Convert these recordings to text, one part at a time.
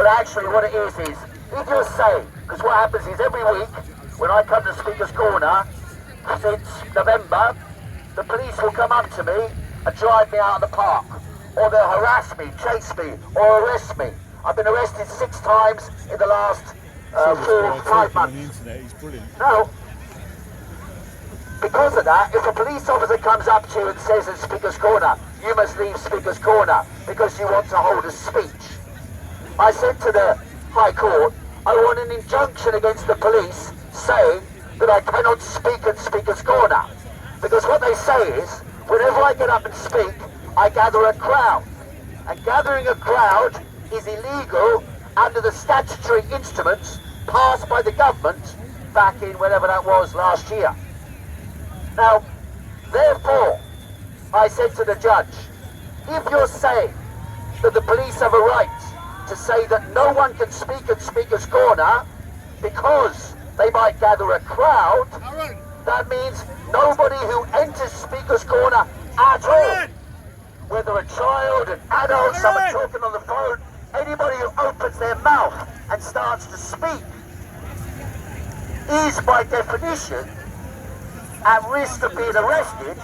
But actually what it is if you're saying, because what happens is every week when I come to Speaker's Corner, since November, the police will come up to me and drive me out of the park. Or they'll harass me, chase me, or arrest me. I've been arrested 6 times in the last 4 or 5 months. Now, because of that, if a police officer comes up to you and says at Speaker's Corner, you must leave Speaker's Corner because you want to hold a speech, I said to the High Court, I want an injunction against the police saying that I cannot speak at Speaker's Corner. Because what they say is, whenever I get up and speak, I gather a crowd. And gathering a crowd is illegal under the statutory instruments passed by the government back in whenever that was last year. Now, therefore, I said to the judge, if you're saying that the police have a right to say that no one can speak at Speaker's Corner because they might gather a crowd, that means nobody who enters Speaker's Corner at all, whether a child, an adult, someone talking on the phone, anybody who opens their mouth and starts to speak is by definition at risk of being arrested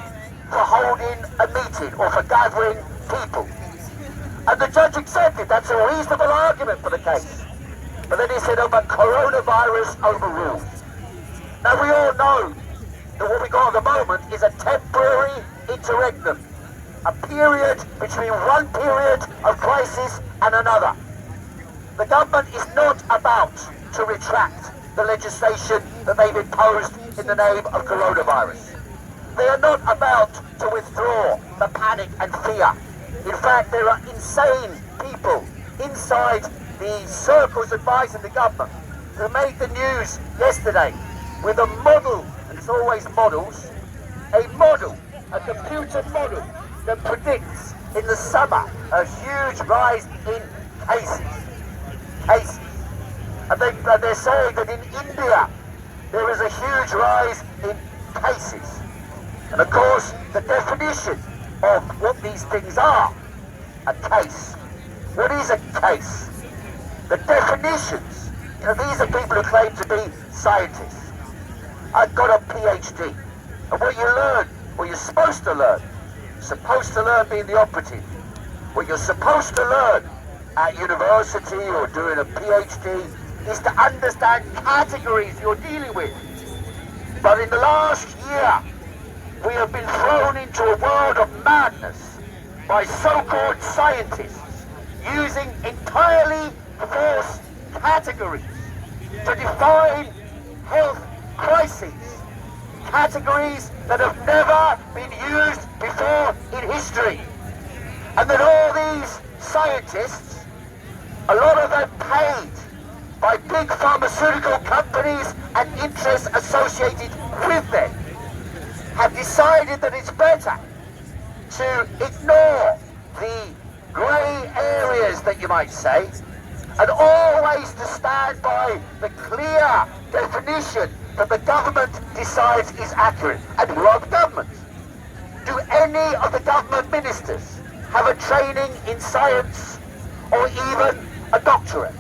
for holding a meeting or for gathering people. And the judge accepted that's a reasonable argument for the case. But then he said, oh, but coronavirus overruled. Now we all know that what we got at the moment is a temporary interregnum, a period between one period of crisis and another. The government is not about to retract the legislation that they've imposed in the name of coronavirus. They are not about to withdraw the panic and fear. In fact, there are insane people inside the circles advising the government who made the news yesterday with a model, and it's always models, a computer model that predicts in the summer a huge rise in cases. And they're saying that in India there is a huge rise in cases. And of course, the definition of what these things are, a case. What is a case? The definitions, these are people who claim to be scientists. I've got a PhD. And what you learn, what you're supposed to learn being the operative, what you're supposed to learn at university or doing a PhD is to understand categories you're dealing with. But in the last year, we have been thrown into a world of madness by so-called scientists using entirely false categories to define health crises. Categories that have never been used before in history. And that all these scientists, a lot of them paid by big pharmaceutical companies and interests associated with them, have decided that it's better to ignore the grey areas that you might say, and always to stand by the clear definition that the government decides is accurate. And who are the government? Do any of the government ministers have a training in science or even a doctorate?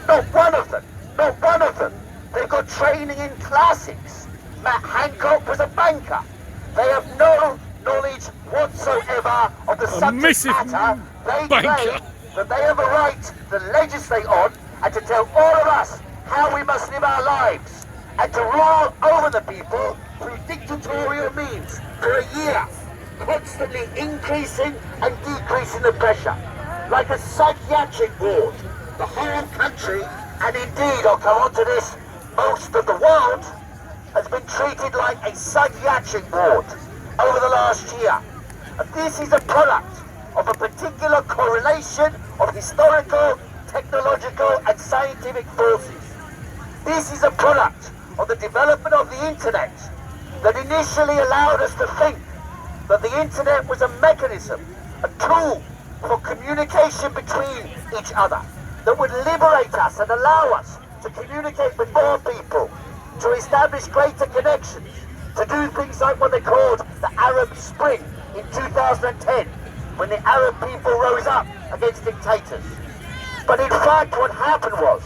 Not one of them. Not one of them. They've got training in classics. Matt Hancock was a banker. They have no knowledge whatsoever of the subject matter. They claim that they have a right to legislate on and to tell all of us how we must live our lives and to rule over the people through dictatorial means for a year, constantly increasing and decreasing the pressure, like a psychiatric ward. The whole country, and indeed, I'll come on to this, most of the world, has been treated like a psychiatric ward over the last year. And this is a product of a particular correlation of historical, technological and scientific forces. This is a product of the development of the internet that initially allowed us to think that the internet was a mechanism, a tool for communication between each other that would liberate us and allow us to communicate with more people, to establish greater connections, to do things like what they called the Arab Spring in 2010, when the Arab people rose up against dictators. But in fact, what happened was,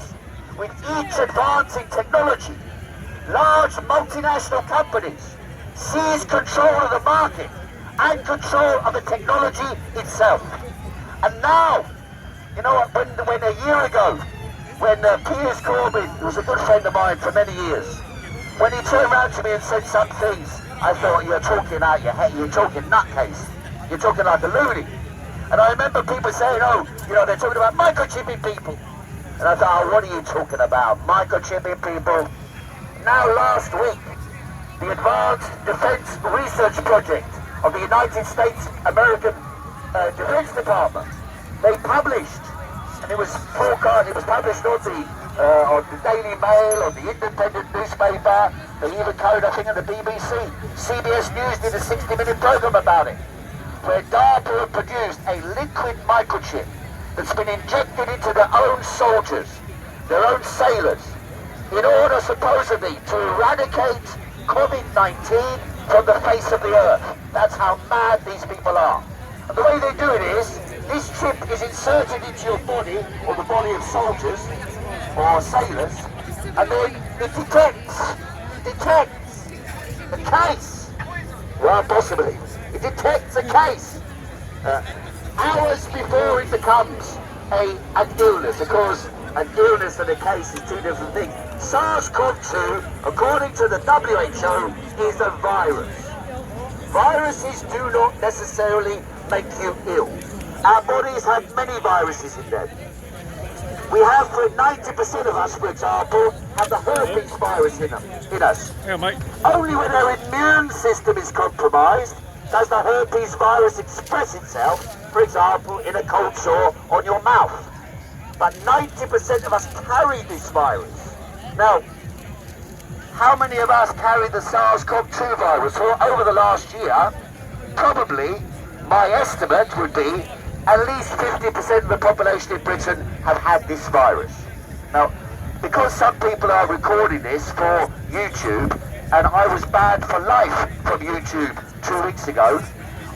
with each advancing technology, large multinational companies seized control of the market and control of the technology itself. And now, you know what, when a year ago, when Piers Corbyn, who was a good friend of mine for many years, when he turned around to me and said some things, I thought, you're talking out your head, you're talking nutcase, you're talking like a loony. And I remember people saying, oh, you know, they're talking about microchipping people. And I thought, oh, what are you talking about? Microchipping people? Now last week, the Advanced Defense Research Project of the United States American Defense Department, they published, and it was forecast, it was published on the Daily Mail, on the Independent newspaper, they even carried, I think, on the BBC. CBS News did a 60-minute program about it, where DARPA have produced a liquid microchip that's been injected into their own soldiers, their own sailors, in order supposedly to eradicate COVID-19 from the face of the earth. That's how mad these people are. And the way they do it is, this chip is inserted into your body, or the body of soldiers, or sailors, and then it detects the case. Well, possibly. It detects a case hours before it becomes an illness. Of course, an illness and a case is two different things. SARS-CoV-2, according to the WHO, is a virus. Viruses do not necessarily make you ill. Our bodies have many viruses in them. We have, for 90% of us, for example, have the herpes virus in us. Yeah, mate. Only when our immune system is compromised does the herpes virus express itself, for example, in a cold sore on your mouth. But 90% of us carry this virus. Now, how many of us carry the SARS-CoV-2 virus? Well, over the last year, probably, my estimate would be, at least 50% of the population in Britain have had this virus. Now, because some people are recording this for YouTube, and I was banned for life from YouTube 2 weeks ago,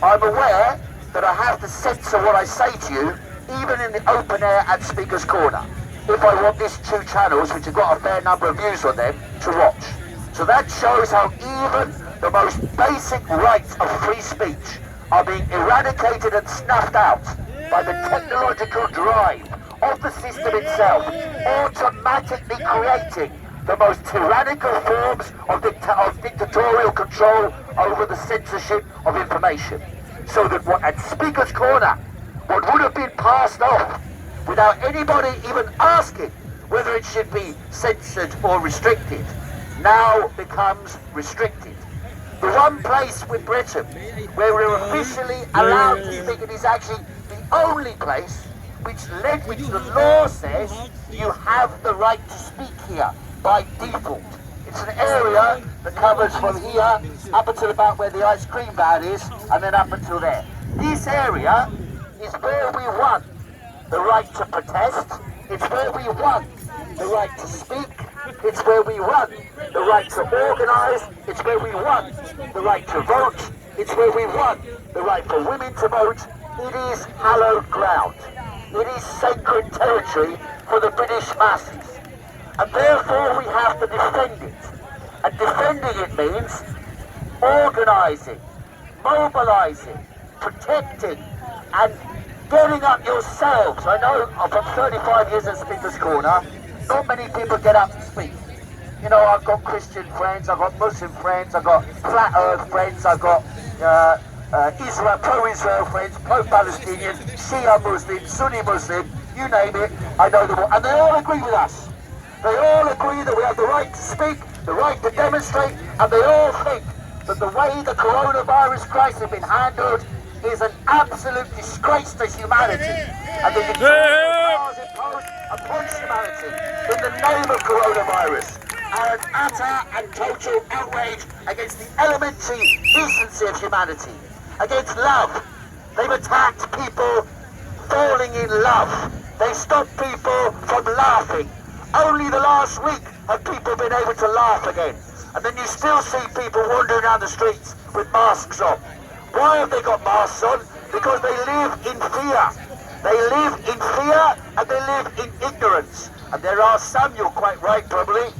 I'm aware that I have to censor what I say to you, even in the open air at Speaker's Corner, if I want these 2 channels, which have got a fair number of views on them, to watch. So that shows how even the most basic rights of free speech are being eradicated and snuffed out by the technological drive of the system itself, automatically creating the most tyrannical forms of dictatorial control over the censorship of information. So that what at Speaker's Corner, what would have been passed off without anybody even asking whether it should be censored or restricted, now becomes restricted. The one place with Britain where we're officially allowed to speak, it is actually the only place which the law says you have the right to speak here by default. It's an area that covers from here up until about where the ice cream van is, and then up until there. This area is where we won the right to protest. It's where we won the right to speak. It's where we won the right to organise. It's where we won the right to vote. It's where we won the right for women to vote. It is hallowed ground. It is sacred territory for the British masses. And therefore we have to defend it. And defending it means organising, mobilising, protecting, and getting up yourselves. I know from 35 years at Speaker's Corner, not many people get up to speak. You know, I've got Christian friends, I've got Muslim friends, I've got flat earth friends, I've got pro-Israel friends, pro-Palestinian, Shia Muslim, Sunni Muslim, you name it, I know them all. And they all agree with us. They all agree that we have the right to speak, the right to demonstrate, and they all think that the way the coronavirus crisis has been handled is an absolute disgrace to humanity. And the laws imposed upon humanity in the name of coronavirus are an utter and total outrage against the elementary decency of humanity, against love. They've attacked people falling in love. They stop people from laughing. Only the last week have people been able to laugh again. And then you still see people wandering down the streets with masks on. Why have they got masks on? Because they live in fear. They live in fear and they live in ignorance. And there are some, you're quite right probably,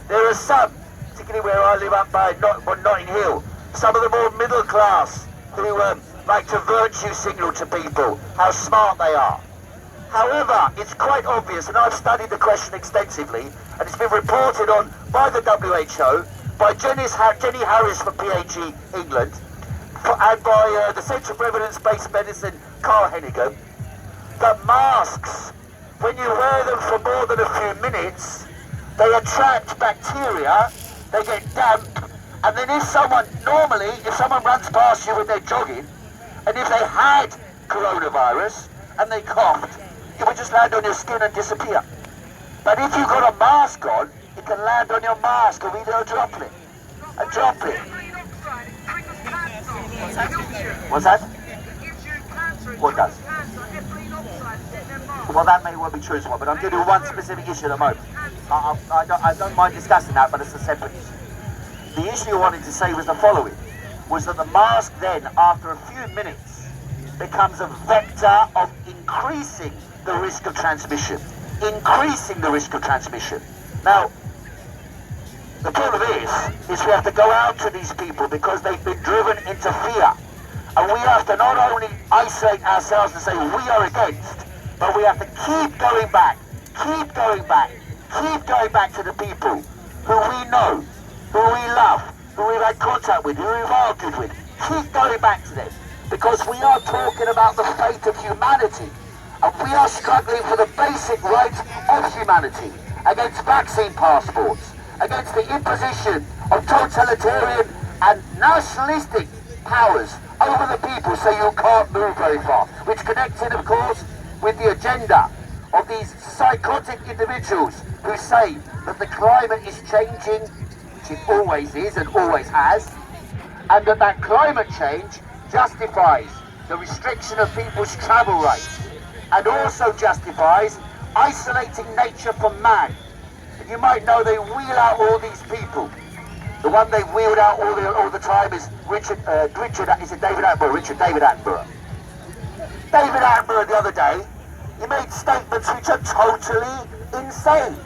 there are some, particularly where I live up by Notting Hill, some of the more middle class who like to virtue signal to people how smart they are. However, it's quite obvious, and I've studied the question extensively, and it's been reported on by the WHO, by Jenny Harris from PHE England, and by the Centre for Evidence-Based Medicine, Carl Hennigan, that masks, when you wear them for more than a few minutes, they attract bacteria, they get damp, and then if someone runs past you when they're jogging, and if they had coronavirus and they coughed, it would just land on your skin and disappear. But if you've got a mask on, it can land on your mask and we do a droplet. A droplet. What's that? What does? Well, that may well be true as well, but I'm giving you one specific issue at the moment. I don't mind discussing that, but it's a separate issue. The issue I wanted to say was the following, was that the mask then, after a few minutes, becomes a vector of increasing the risk of transmission. Increasing the risk of transmission. Now, the problem is we have to go out to these people because they've been driven into fear. And we have to not only isolate ourselves and say we are against, but we have to keep going back to the people who we know, who we love, who we've had contact with, who we've argued with. Keep going back to them. Because we are talking about the fate of humanity. And we are struggling for the basic rights of humanity against vaccine passports, against the imposition of totalitarian and nationalistic powers over the people so you can't move very far, which connects in, of course, with the agenda of these psychotic individuals who say that the climate is changing, which it always is and always has, and that climate change justifies the restriction of people's travel rights and also justifies isolating nature from man. And you might know they wheel out all these people. The one they wheeled out all the time is David Attenborough. David Attenborough the other day, he made statements which are totally insane.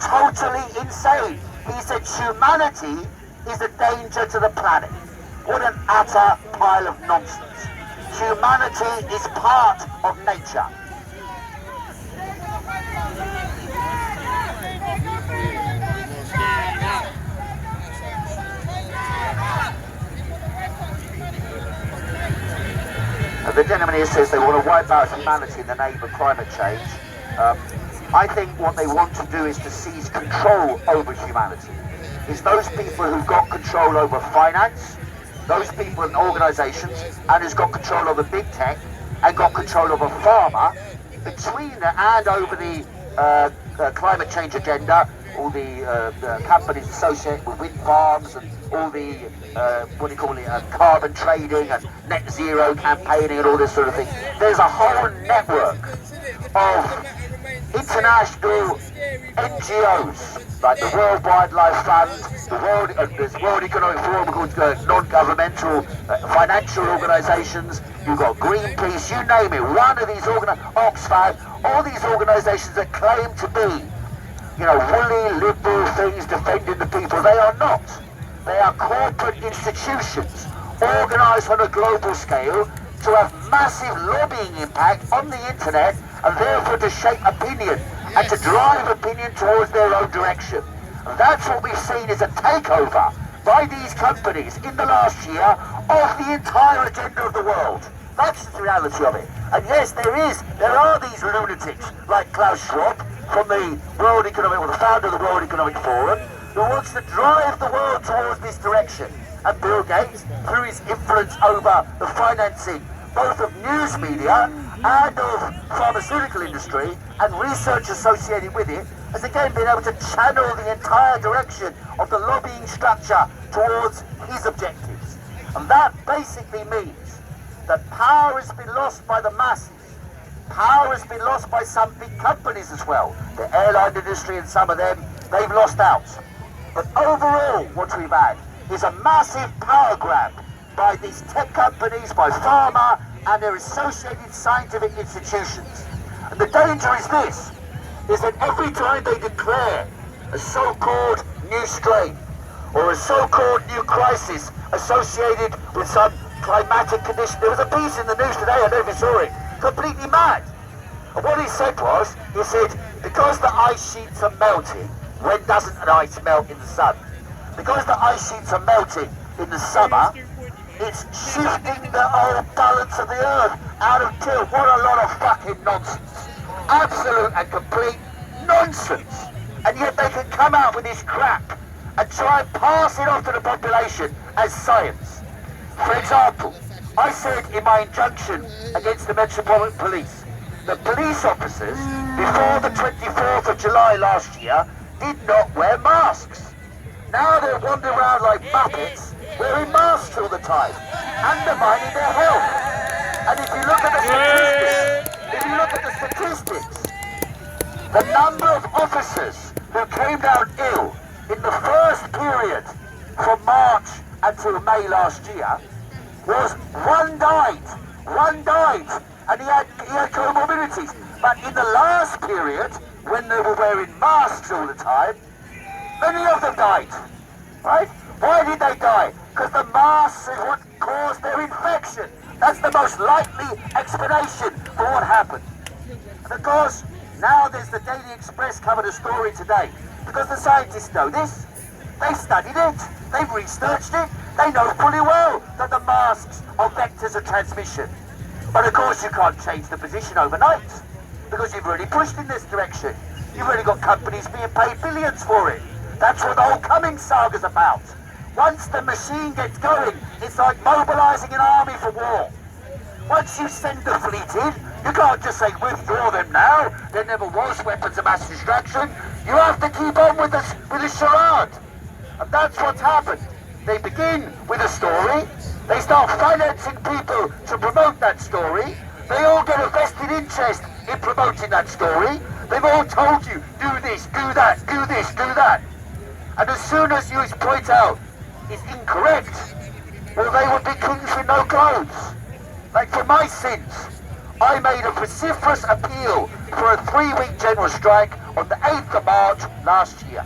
Totally insane. He said humanity is a danger to the planet. What an utter pile of nonsense. Humanity is part of nature. The gentleman here says they want to wipe out humanity in the name of climate change. I think what they want to do is to seize control over humanity. It's those people who've got control over finance, those people and organisations, and who's got control over big tech and got control over pharma, between and over the climate change agenda, all the companies associated with wind farms and all the carbon trading and net zero campaigning and all this sort of thing. There's a whole network of international NGOs like the World Wildlife Fund, there's World Economic Forum called non-governmental financial organisations. You've got Greenpeace, you name it. One of these Oxfam, all these organisations that claim to be, woolly liberal things defending the people. They are not. They are corporate institutions organised on a global scale to have massive lobbying impact on the internet and therefore to shape opinion and to drive opinion towards their own direction. And that's what we've seen is a takeover by these companies in the last year of the entire agenda of the world. That's the reality of it. And yes, there are these lunatics like Klaus Schwab from the the founder of the World Economic Forum, who wants to drive the world towards this direction. And Bill Gates, through his influence over the financing both of news media and of pharmaceutical industry and research associated with it, has again been able to channel the entire direction of the lobbying structure towards his objectives. And that basically means that power has been lost by the masses. Power has been lost by some big companies as well. The airline industry and some of them, they've lost out. But overall, what we've had is a massive power grab by these tech companies, by pharma, and their associated scientific institutions. And the danger is this, is that every time they declare a so-called new strain or a so-called new crisis associated with some climatic condition. There was a piece in the news today, I don't know if you saw it, completely mad. And what he said was, he said, because the ice sheets are melting, when doesn't an ice melt in the sun? Because the ice sheets are melting in the summer, it's shifting the whole balance of the earth out of tilt. What a lot of fucking nonsense. Absolute and complete nonsense. And yet they can come out with this crap and try and pass it off to the population as science. For example, I said in my injunction against the Metropolitan Police, the police officers, before the 24th of July last year, did not wear masks. Now they're wandering around like muppets, wearing masks all the time, undermining their health. And if you look at the statistics, the number of officers who came down ill in the first period from March until May last year was one died, and he had comorbidities. But in the last period, when they were wearing masks all the time, many of them died, right? Why did they die? Because the masks is what caused their infection. That's the most likely explanation for what happened. And of course, now there's the Daily Express covered a story today, because the scientists know this. They studied it, they've researched it, they know fully well that the masks are vectors of transmission. But of course you can't change the position overnight, because you've already pushed in this direction. You've already got companies being paid billions for it. That's what the whole Cummings saga's about. Once the machine gets going, it's like mobilising an army for war. Once you send the fleet in, you can't just say withdraw them now. There never was weapons of mass destruction. You have to keep on with the charade. And that's what's happened. They begin with a story. They start financing people to promote that story. They all get a vested interest in promoting that story. They've all told you, do this, do that, do this, do that. And as soon as you point out it's incorrect, well, they would be kings with no clothes. Like for my sins, I made a vociferous appeal for a 3-week general strike on the 8th of March last year.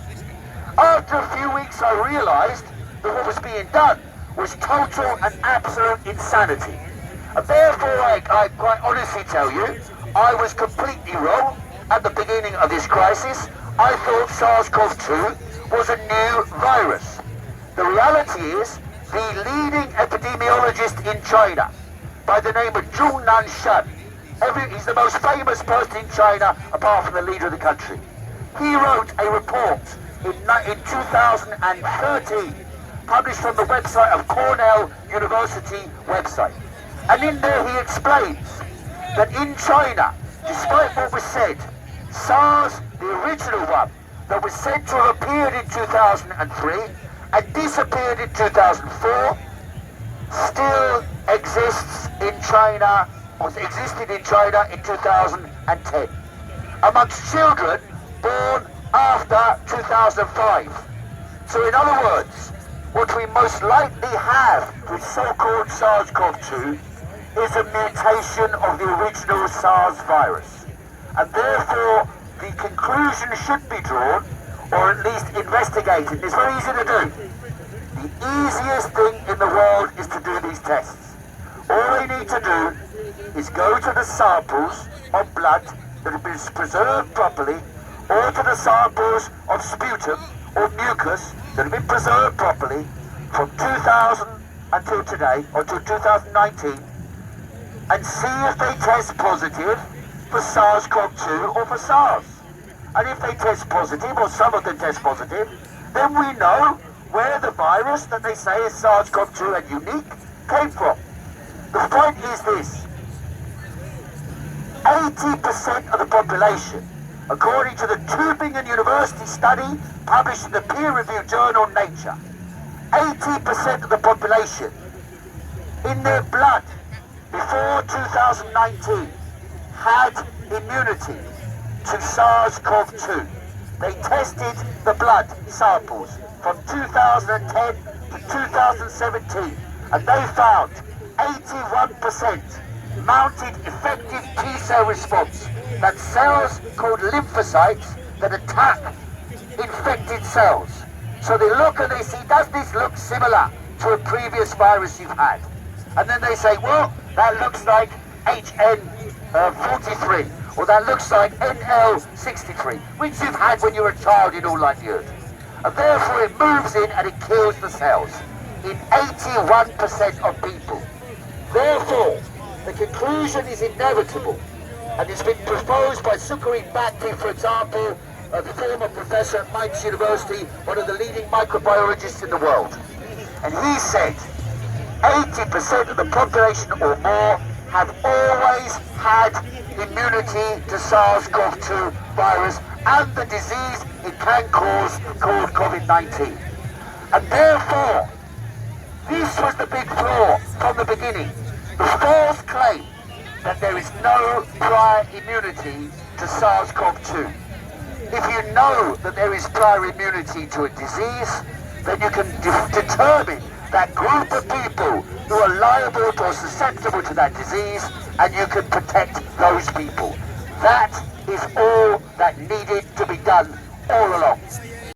After a few weeks I realised that what was being done was total and absolute insanity. And therefore I quite honestly tell you, I was completely wrong at the beginning of this crisis. I thought SARS-CoV-2 was a new virus. The reality is, the leading epidemiologist in China, by the name of Zhou Nanshan, he's the most famous person in China apart from the leader of the country. He wrote a report in 2013, published on the website of Cornell University website. And in there he explains that in China, despite what was said, SARS, the original one, that was said to have appeared in 2003 and disappeared in 2004, still exists in China, or existed in China in 2010, amongst children born after 2005. So in other words, what we most likely have with so-called SARS-CoV-2 is a mutation of the original SARS virus. And therefore, the conclusion should be drawn, or at least investigated. It's very easy to do. The easiest thing in the world is to do these tests. All they need to do is go to the samples of blood that have been preserved properly, or to the samples of sputum or mucus that have been preserved properly from 2000 until today, or till 2019, and see if they test positive for SARS-CoV-2 or for SARS. And if they test positive, or some of them test positive, then we know where the virus that they say is SARS-CoV-2 and unique came from. The point is this: 80% of the population, according to the Tübingen University study published in the peer-reviewed journal Nature, 80% of the population in their blood before 2019 had immunity to SARS-CoV-2. They tested the blood samples from 2010 to 2017, and they found 81% mounted effective T-cell response. That's cells called lymphocytes that attack infected cells. So they look and they see, does this look similar to a previous virus you've had? And then they say, well, that looks like HN43, or that looks like NL63, which you've had when you were a child in all likelihood. And therefore it moves in and it kills the cells in 81% of people. Therefore, the conclusion is inevitable, and it's been proposed by Sukari Bhakti, for example, the former professor at Mainz University, one of the leading microbiologists in the world. And he said 80% of the population or more have always had immunity to SARS-CoV-2 virus and the disease it can cause called COVID-19. And therefore, this was the big flaw from the beginning. The false claim that there is no prior immunity to SARS-CoV-2. If you know that there is prior immunity to a disease, then you can determine that group of people who are liable or susceptible to that disease, and you can protect those people. That is all that needed to be done all along.